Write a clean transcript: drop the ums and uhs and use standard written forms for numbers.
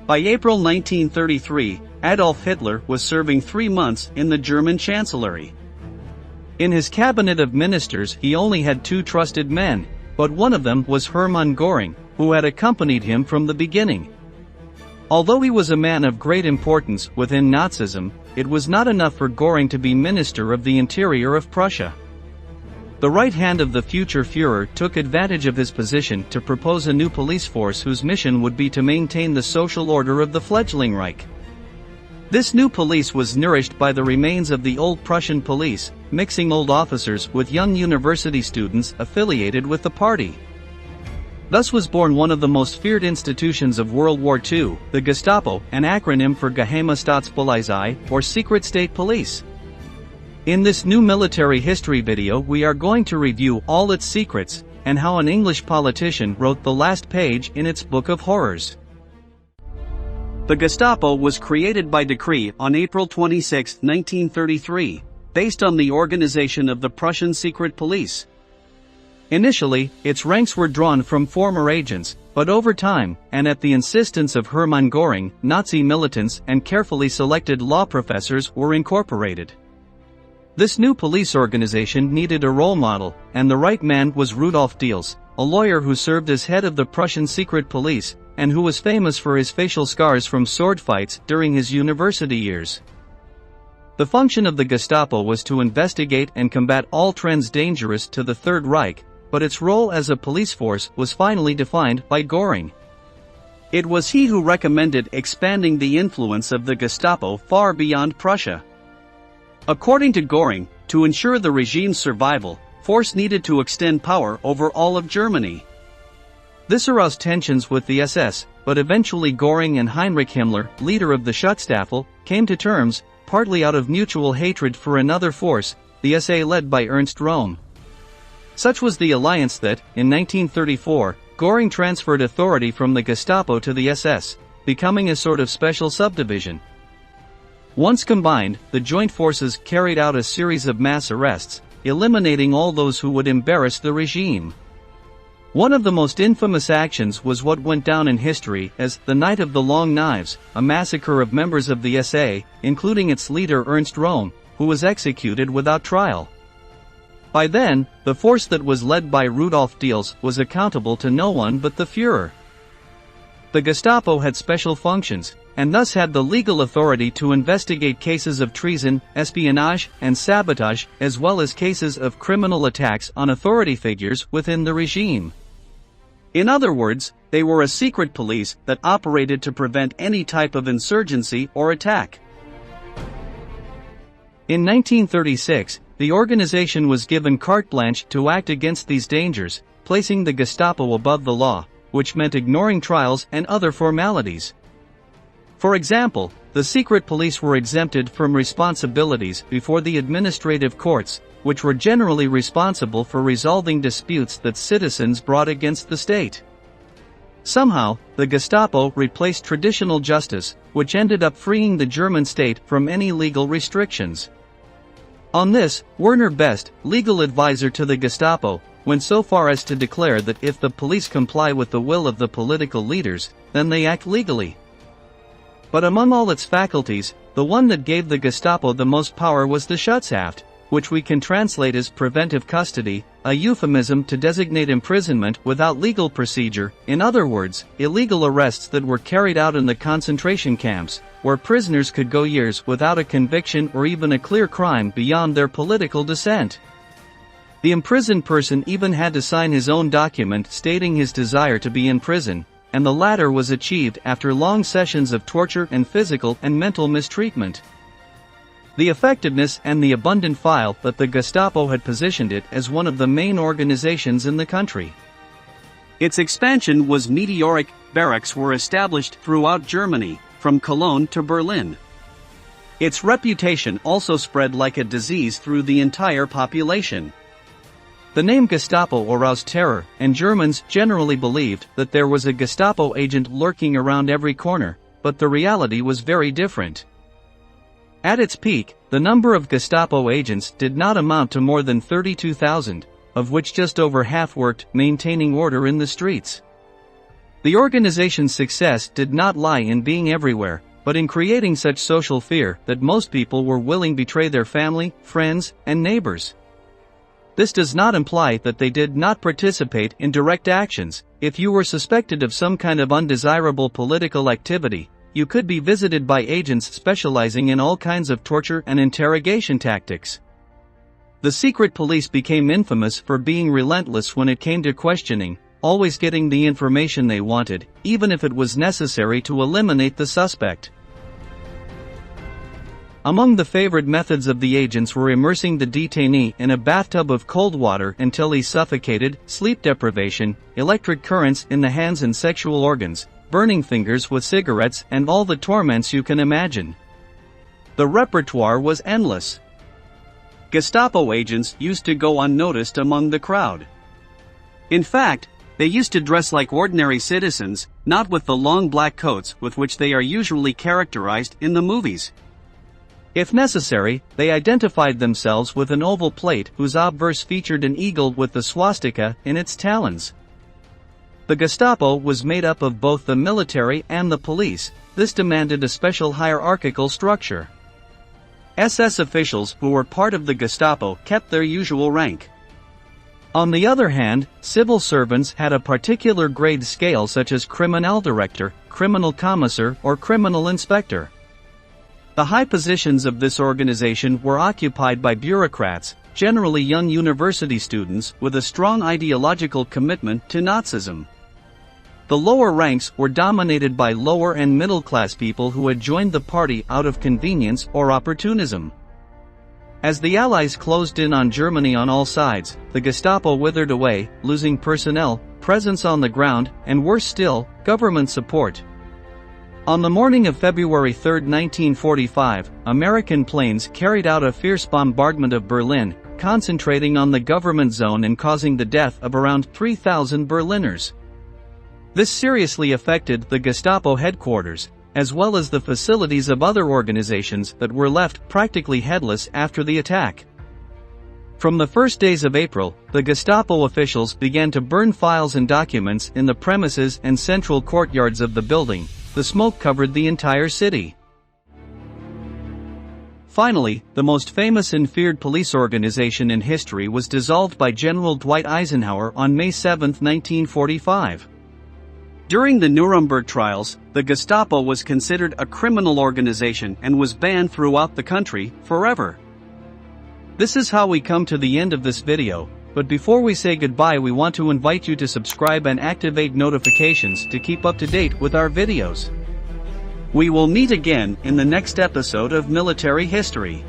By April 1933, Adolf Hitler was serving 3 months in the German Chancellery. In his cabinet of ministers he only had 2 trusted men, but one of them was Hermann Göring, who had accompanied him from the beginning. Although he was a man of great importance within Nazism, it was not enough for Göring to be Minister of the Interior of Prussia. The right hand of the future Führer took advantage of his position to propose a new police force whose mission would be to maintain the social order of the fledgling Reich. This new police was nourished by the remains of the old Prussian police, mixing old officers with young university students affiliated with the party. Thus was born one of the most feared institutions of World War II, the Gestapo, an acronym for Geheime Staatspolizei, or Secret State Police. In this new military history video we are going to review all its secrets, and how an English politician wrote the last page in its book of horrors. The Gestapo was created by decree on April 26, 1933, based on the organization of the Prussian Secret Police. Initially, its ranks were drawn from former agents, but over time, and at the insistence of Hermann Göring, Nazi militants and carefully selected law professors were incorporated. This new police organization needed a role model, and the right man was Rudolf Diels, a lawyer who served as head of the Prussian Secret Police, and who was famous for his facial scars from sword fights during his university years. The function of the Gestapo was to investigate and combat all trends dangerous to the Third Reich, but its role as a police force was finally defined by Göring. It was he who recommended expanding the influence of the Gestapo far beyond Prussia. According to Göring, to ensure the regime's survival, force needed to extend power over all of Germany. This aroused tensions with the SS, but eventually Göring and Heinrich Himmler, leader of the Gestapo, came to terms, partly out of mutual hatred for another force, the SA led by Ernst Röhm. Such was the alliance that, in 1934, Göring transferred authority from the Gestapo to the SS, becoming a sort of special subdivision. Once combined, the joint forces carried out a series of mass arrests, eliminating all those who would embarrass the regime. One of the most infamous actions was what went down in history as the Night of the Long Knives, a massacre of members of the SA, including its leader Ernst Röhm, who was executed without trial. By then, the force that was led by Rudolf Diels was accountable to no one but the Führer. The Gestapo had special functions, and thus had the legal authority to investigate cases of treason, espionage, and sabotage, as well as cases of criminal attacks on authority figures within the regime. In other words, they were a secret police that operated to prevent any type of insurgency or attack. In 1936, the organization was given carte blanche to act against these dangers, placing the Gestapo above the law, which meant ignoring trials and other formalities. For example, the secret police were exempted from responsibilities before the administrative courts, which were generally responsible for resolving disputes that citizens brought against the state. Somehow, the Gestapo replaced traditional justice, which ended up freeing the German state from any legal restrictions. On this, Werner Best, legal advisor to the Gestapo, went so far as to declare that if the police comply with the will of the political leaders, then they act legally. But among all its faculties, the one that gave the Gestapo the most power was the Schutzhaft, which we can translate as preventive custody, a euphemism to designate imprisonment without legal procedure, in other words, illegal arrests that were carried out in the concentration camps, where prisoners could go years without a conviction or even a clear crime beyond their political dissent. The imprisoned person even had to sign his own document stating his desire to be in prison, and the latter was achieved after long sessions of torture and physical and mental mistreatment. The effectiveness and the abundant file that the Gestapo had positioned it as one of the main organizations in the country. Its expansion was meteoric. Barracks were established throughout Germany, from Cologne to Berlin. Its reputation also spread like a disease through the entire population. The name Gestapo aroused terror, and Germans generally believed that there was a Gestapo agent lurking around every corner, but the reality was very different. At its peak, the number of Gestapo agents did not amount to more than 32,000, of which just over half worked maintaining order in the streets. The organization's success did not lie in being everywhere, but in creating such social fear that most people were willing to betray their family, friends, and neighbors. This does not imply that they did not participate in direct actions. If you were suspected of some kind of undesirable political activity, you could be visited by agents specializing in all kinds of torture and interrogation tactics. The secret police became infamous for being relentless when it came to questioning, always getting the information they wanted, even if it was necessary to eliminate the suspect. Among the favored methods of the agents were immersing the detainee in a bathtub of cold water until he suffocated, sleep deprivation, electric currents in the hands and sexual organs, burning fingers with cigarettes, and all the torments you can imagine. The repertoire was endless. Gestapo agents used to go unnoticed among the crowd. In fact, they used to dress like ordinary citizens, not with the long black coats with which they are usually characterized in the movies. If necessary, they identified themselves with an oval plate whose obverse featured an eagle with the swastika in its talons. The Gestapo was made up of both the military and the police. This demanded a special hierarchical structure. SS officials who were part of the Gestapo kept their usual rank. On the other hand, civil servants had a particular grade scale, such as Kriminaldirektor, criminal commissar, or criminal inspector. The high positions of this organization were occupied by bureaucrats, generally young university students with a strong ideological commitment to Nazism. The lower ranks were dominated by lower and middle-class people who had joined the party out of convenience or opportunism. As the Allies closed in on Germany on all sides, the Gestapo withered away, losing personnel, presence on the ground, and worse still, government support. On the morning of February 3, 1945, American planes carried out a fierce bombardment of Berlin, concentrating on the government zone and causing the death of around 3,000 Berliners. This seriously affected the Gestapo headquarters, as well as the facilities of other organizations that were left practically headless after the attack. From the first days of April, the Gestapo officials began to burn files and documents in the premises and central courtyards of the building. The smoke covered the entire city. Finally, the most famous and feared police organization in history was dissolved by General Dwight Eisenhower on May 7, 1945. During the Nuremberg trials, the Gestapo was considered a criminal organization and was banned throughout the country forever. This is how we come to the end of this video. But before we say goodbye, we want to invite you to subscribe and activate notifications to keep up to date with our videos. We will meet again in the next episode of Military History.